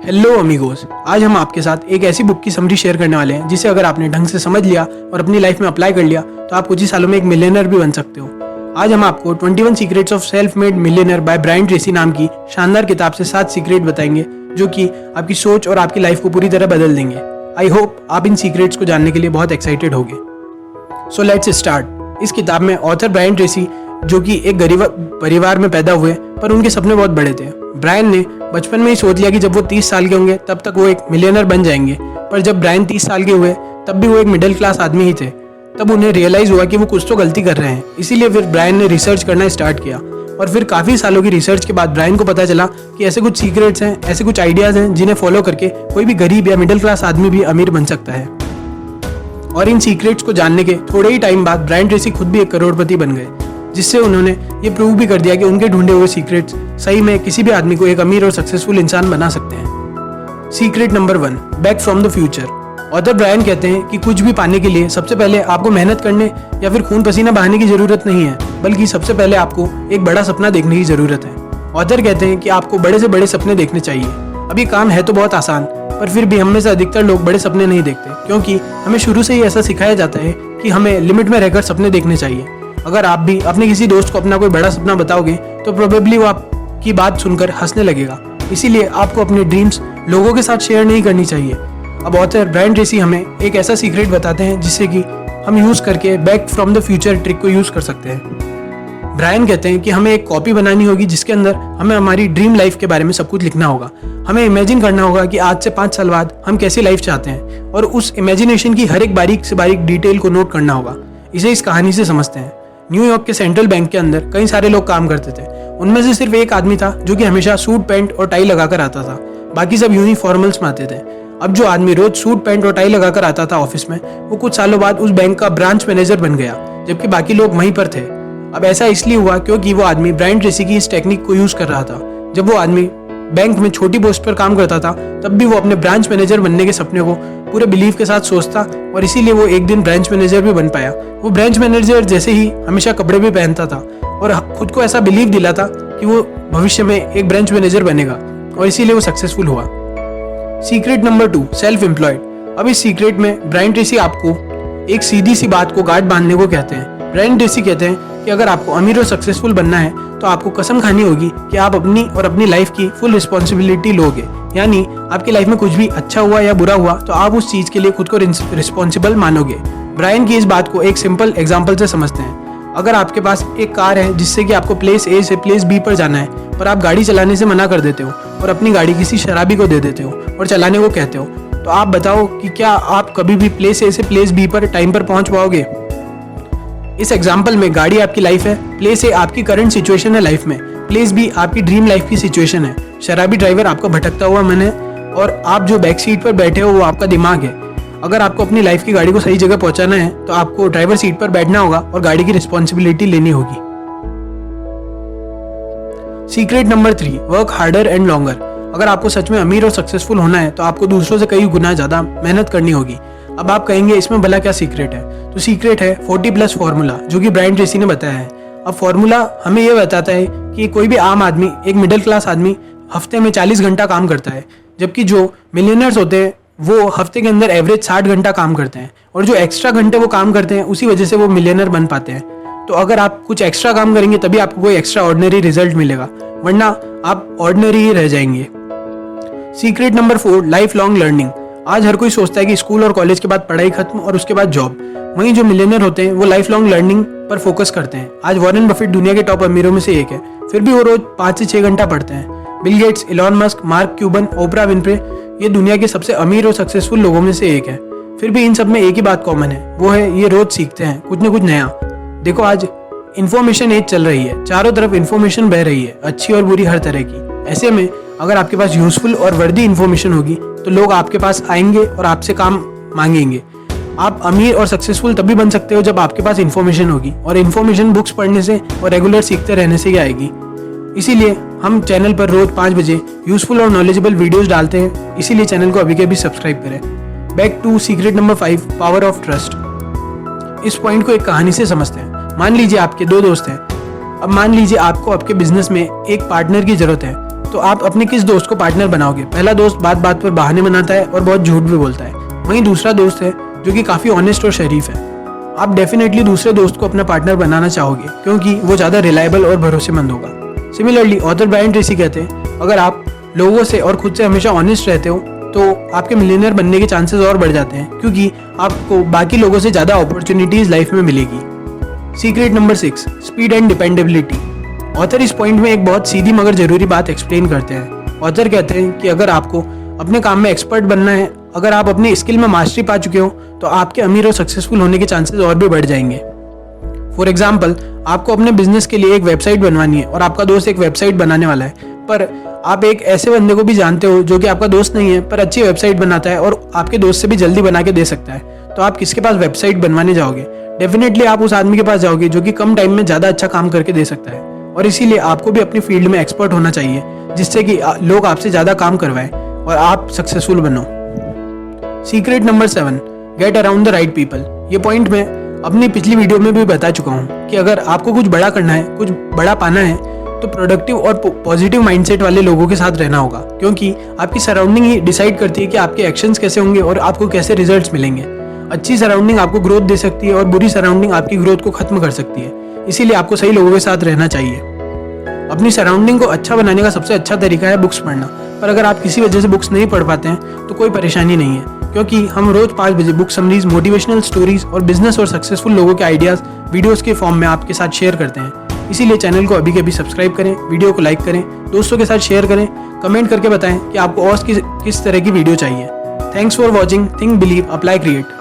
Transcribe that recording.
Hello amigos, आज हम आपके साथ एक ऐसी बुक की समरी शेयर करने वाले हैं जिसे अगर आपने ढंग से समझ लिया और अपनी लाइफ में अप्लाई कर लिया तो आप कुछ ही सालों में एक मिलियनर भी बन सकते हो। आज हम आपको 21 secrets of self made millionaire by Brian Tracy नाम की शानदार किताब से 7 सीक्रेट बताएंगे जो कि आपकी सोच और आपकी लाइफ को पूरी तरह बदल देंगे। आई होप आप इन सीक्रेट्स को जानने के लिए बहुत एक्साइटेड होंगे। So let's start. इस किताब में ऑथर ब्रायन ट्रेसी, जो कि एक गरीब परिवार में पैदा हुए पर उनके सपने बहुत बड़े थे। ब्रायन ने बचपन में ही सोच लिया कि जब वो 30 साल के होंगे तब तक वो एक मिलियनर बन जाएंगे, पर जब ब्रायन 30 साल के हुए तब भी वो एक मिडिल क्लास आदमी ही थे। तब उन्हें रियलाइज हुआ कि वो कुछ तो गलती कर रहे हैं। इसीलिए फिर ब्रायन ने रिसर्च करना स्टार्ट किया और फिर काफ़ी सालों की रिसर्च के बाद ब्रायन को पता चला कि ऐसे कुछ सीक्रेट्स हैं, ऐसे कुछ आइडियाज़ हैं जिन्हें फॉलो करके कोई भी गरीब या मिडिल क्लास आदमी भी अमीर बन सकता है। और इन सीक्रेट्स को जानने के थोड़े ही टाइम बाद ब्रायन ट्रेसी खुद भी एक करोड़पति बन गए, जिससे उन्होंने ये प्रूव भी कर दिया कि उनके ढूंढे हुए सीक्रेट्स सही में किसी भी आदमी को एक अमीर और सक्सेसफुल इंसान बना सकते हैं। Secret number 1, back from the future. Author Brian कहते हैं कि कुछ भी पाने के लिए सबसे पहले आपको मेहनत करने या फिर खून पसीना बहाने की जरूरत नहीं है, बल्कि सबसे पहले आपको एक बड़ा सपना देखने की जरूरत है। ऑथर कहते हैं कि आपको बड़े से बड़े सपने देखने चाहिए। अब ये काम है तो बहुत आसान, पर फिर भी हम में से अधिकतर लोग बड़े सपने नहीं देखते, क्योंकि हमें शुरू से ही ऐसा सिखाया जाता है कि हमें लिमिट में रहकर सपने देखने चाहिए। अगर आप भी अपने किसी दोस्त को अपना कोई बड़ा सपना बताओगे तो प्रोबेबली वो आपकी बात सुनकर हंसने लगेगा। इसीलिए आपको अपने ड्रीम्स लोगों के साथ शेयर नहीं करनी चाहिए। अब ऑथर ब्रायन ट्रेसी हमें एक ऐसा सीक्रेट बताते हैं जिससे कि हम यूज़ करके back from the future trick को यूज़ कर सकते हैं। ब्रायन कहते हैं कि हमें एक कॉपी बनानी होगी जिसके अंदर हमें हमारी ड्रीम लाइफ के बारे में सब कुछ लिखना होगा। हमें इमेजिन करना होगा कि आज से 5 साल बाद हम कैसी लाइफ चाहते हैं और उस इमेजिनेशन की हर एक बारीक से बारीक डिटेल को नोट करना होगा। इसे इस कहानी से समझते हैं। न्यूयॉर्क के सेंट्रल बैंक के अंदर कई सारे लोग काम करते थे। उनमें से सिर्फ एक आदमी था जो कि हमेशा सूट पैंट और टाई लगाकर आता था, बाकी सब यूनिफॉर्मल्स में आते थे। अब जो आदमी रोज सूट पैंट और टाई लगाकर आता था ऑफिस में, वो कुछ सालों बाद उस बैंक का ब्रांच मैनेजर बन गया, जबकि बाकी लोग वहीं पर थे। अब ऐसा इसलिए हुआ क्योंकि वो आदमी ब्रायन ट्रेसी की इस टेक्निक को यूज कर रहा था। जब वो आदमी बैंक में छोटी पोस्ट पर काम करता था तब भी वो अपने ब्रांच मैनेजर बनने के सपने को पूरे बिलीव के साथ सोचता और इसीलिए वो एक दिन ब्रांच मैनेजर भी बन पाया। वो ब्रांच मैनेजर जैसे ही हमेशा कपड़े भी पहनता था और खुद को ऐसा बिलीव दिलाता कि वो भविष्य में एक ब्रांच मैनेजर बनेगा और इसीलिए वो सक्सेसफुल हुआ। Secret number 2, self employed. अब इस सीक्रेट में ब्रायन ट्रेसी आपको एक सीधी सी बात को गांठ बांधने को कहते हैं। ब्रायन ट्रेसी कहते हैं कि अगर आपको अमीर और सक्सेसफुल बनना है तो आपको कसम खानी होगी कि आप अपनी लाइफ की फुल रिस्पॉन्सिबिलिटी लोगे। यानी आपकी लाइफ में कुछ भी अच्छा हुआ या बुरा हुआ तो आप उस चीज के लिए खुद को रिस्पॉन्सिबल मानोगे। ब्रायन की इस बात को एक सिंपल एग्जाम्पल से समझते हैं। अगर आपके पास एक कार है जिससे कि आपको प्लेस ए से प्लेस बी पर जाना है, पर आप गाड़ी चलाने से मना कर देते हो और अपनी गाड़ी किसी शराबी को दे देते हो और चलाने को कहते हो, तो आप बताओ कि क्या आप कभी भी प्लेस ए से प्लेस बी पर टाइम पर पहुंच पाओगे? इस एग्जाम्पल में गाड़ी आपकी लाइफ है, प्लेस ए आपकी करंट सिचुएशन है लाइफ में, प्लेस बी आपकी ड्रीम लाइफ की सिचुएशन है। शराबी ड्राइवर आपका भटकता हुआ मन है और आप जो बैक सीट पर बैठे हो वो आपका दिमाग है। अगर आपको अपनी लाइफ की गाड़ी को सही जगह पहुंचाना है तो आपको ड्राइवर सीट पर बैठना होगा और गाड़ी की रिस्पॉन्सिबिलिटी लेनी होगी। Secret number 3, work harder and longer. अगर आपको सच में अमीर और सक्सेसफुल होना है तो आपको दूसरों से कई गुना ज्यादा मेहनत करनी होगी। अब आप कहेंगे इसमें भला क्या सीक्रेट है? तो सीक्रेट है 40+ फॉर्मूला, जो कि ब्रायन ट्रेसी ने बताया है। अब फॉर्मूला हमें यह बताता है कि कोई भी आम आदमी, एक मिडिल क्लास आदमी हफ्ते में 40 घंटा काम करता है, जबकि जो मिलियनर्स होते हैं वो हफ्ते के अंदर एवरेज 60 घंटा काम करते हैं और जो एक्स्ट्रा घंटे वो काम करते हैं उसी वजह से वो मिलियनर बन पाते हैं। तो अगर आप कुछ एक्स्ट्रा काम करेंगे तभी आपको कोई एक्स्ट्रा ऑर्डिनरी रिजल्ट मिलेगा, वरना आप ऑर्डिनरी ही रह जाएंगे। Secret number 4, life long learning. आज हर कोई सोचता है कि स्कूल और कॉलेज के बाद पढ़ाई खत्म और उसके बाद जॉब। वहीं जो मिलियनर होते हैं वो लाइफ लॉन्ग लर्निंग पर फोकस करते हैं। आज वॉरेन बफेट दुनिया के टॉप अमीरों में से एक है, फिर भी वो रोज 5 से 6 घंटा पढ़ते हैं। Bill Gates, Elon Musk, mark Cuban, Oprah Winfrey, ये दुनिया के सबसे अमीर और सक्सेसफुल लोगों में से एक है। फिर भी इन सब में एक ही बात कॉमन है, वो है ये रोज सीखते हैं कुछ न कुछ नया। देखो, आज इन्फॉर्मेशन एज चल रही है, चारों तरफ इन्फॉर्मेशन बह रही है, अच्छी और बुरी हर तरह की। ऐसे में अगर आपके पास यूजफुल और वर्दी इन्फॉर्मेशन होगी तो लोग आपके पास आएंगे और आपसे काम मांगेंगे। आप अमीर और सक्सेसफुल तभी बन सकते हो जब आपके पास इन्फॉर्मेशन होगी, और इन्फॉर्मेशन बुक्स पढ़ने से और रेगुलर सीखते रहने से ही आएगी। इसीलिए हम चैनल पर रोज 5 बजे यूजफुल और नॉलेजेबल वीडियोस डालते हैं, इसीलिए चैनल को अभी के अभी सब्सक्राइब करें। Back to secret number 5, power of trust. इस पॉइंट को एक कहानी से समझते हैं। मान लीजिए आपके 2 दोस्त हैं। अब मान लीजिए आपको आपके बिजनेस में एक पार्टनर की जरूरत है। तो आप अपने किस दोस्त को पार्टनर बनाओगे? पहला दोस्त बात बात पर बहाने बनाता है और बहुत झूठ भी बोलता है। वहीं दूसरा दोस्त है जो कि काफ़ी ऑनेस्ट और शरीफ है। आप डेफिनेटली दूसरे दोस्त को अपना पार्टनर बनाना चाहोगे क्योंकि वो ज़्यादा रिलायबल और भरोसेमंद होगा। सिमिलरली ऑथर ब्रायन ट्रेसी कहते हैं, अगर आप लोगों से और खुद से हमेशा ऑनेस्ट रहते हो तो आपके मिलियनेयर बनने के चांसेस और बढ़ जाते हैं क्योंकि आपको बाकी लोगों से ज़्यादा अपॉर्चुनिटीज़ लाइफ में मिलेगी। Secret number 6, speed and dependability. Author इस पॉइंट में एक बहुत सीधी मगर ज़रूरी बात एक्सप्लेन करते हैं। ऑथर कहते हैं कि अगर आपको अपने काम में एक्सपर्ट बनना है, अगर आप अपनी स्किल में मास्टरी पा चुके हो तो आपके अमीर और सक्सेसफुल होने के चांसेस और भी बढ़ जाएंगे। फॉर एग्जाम्पल, आपको अपने बिजनेस के लिए एक वेबसाइट बनवानी है और आपका दोस्त एक वेबसाइट बनाने वाला है, पर आप एक ऐसे बंदे को भी जानते हो जो कि आपका दोस्त नहीं है पर अच्छी वेबसाइट बनाता है और आपके दोस्त से भी जल्दी बना के दे सकता है, तो आप किसके पास वेबसाइट बनवाने जाओगे? डेफिनेटली आप उस आदमी के पास जाओगे जो कि कम टाइम में ज़्यादा अच्छा काम करके दे सकता है। और इसीलिए आपको भी अपनी फील्ड में एक्सपर्ट होना चाहिए जिससे कि लोग आपसे ज़्यादा काम करवाएं और आप सक्सेसफुल बनो। Secret number 7, get around the right people. ये पॉइंट मैं अपनी पिछली वीडियो में भी बता चुका हूँ कि अगर आपको कुछ बड़ा करना है, कुछ बड़ा पाना है, तो प्रोडक्टिव और पॉजिटिव माइंडसेट वाले लोगों के साथ रहना होगा क्योंकि आपकी सराउंडिंग ही डिसाइड करती है कि आपके एक्शंस कैसे होंगे और आपको कैसे रिजल्ट्स मिलेंगे। अच्छी सराउंडिंग आपको ग्रोथ दे सकती है और बुरी सराउंडिंग आपकी ग्रोथ को खत्म कर सकती है, इसीलिए आपको सही लोगों के साथ रहना चाहिए। अपनी सराउंडिंग को अच्छा बनाने का सबसे अच्छा तरीका है बुक्स पढ़ना, पर अगर आप किसी वजह से बुक्स नहीं पढ़ पाते हैं तो कोई परेशानी नहीं है क्योंकि हम रोज 5 बजे बुक समरीज, मोटिवेशनल स्टोरीज और बिजनेस और सक्सेसफुल लोगों के आइडियाज़ वीडियोस के फॉर्म में आपके साथ शेयर करते हैं। इसीलिए चैनल को अभी के अभी सब्सक्राइब करें, वीडियो को लाइक करें, दोस्तों के साथ शेयर करें, कमेंट करके बताएं कि आपको और किस तरह की वीडियो चाहिए। Thanks for watching. Think, believe, apply, create.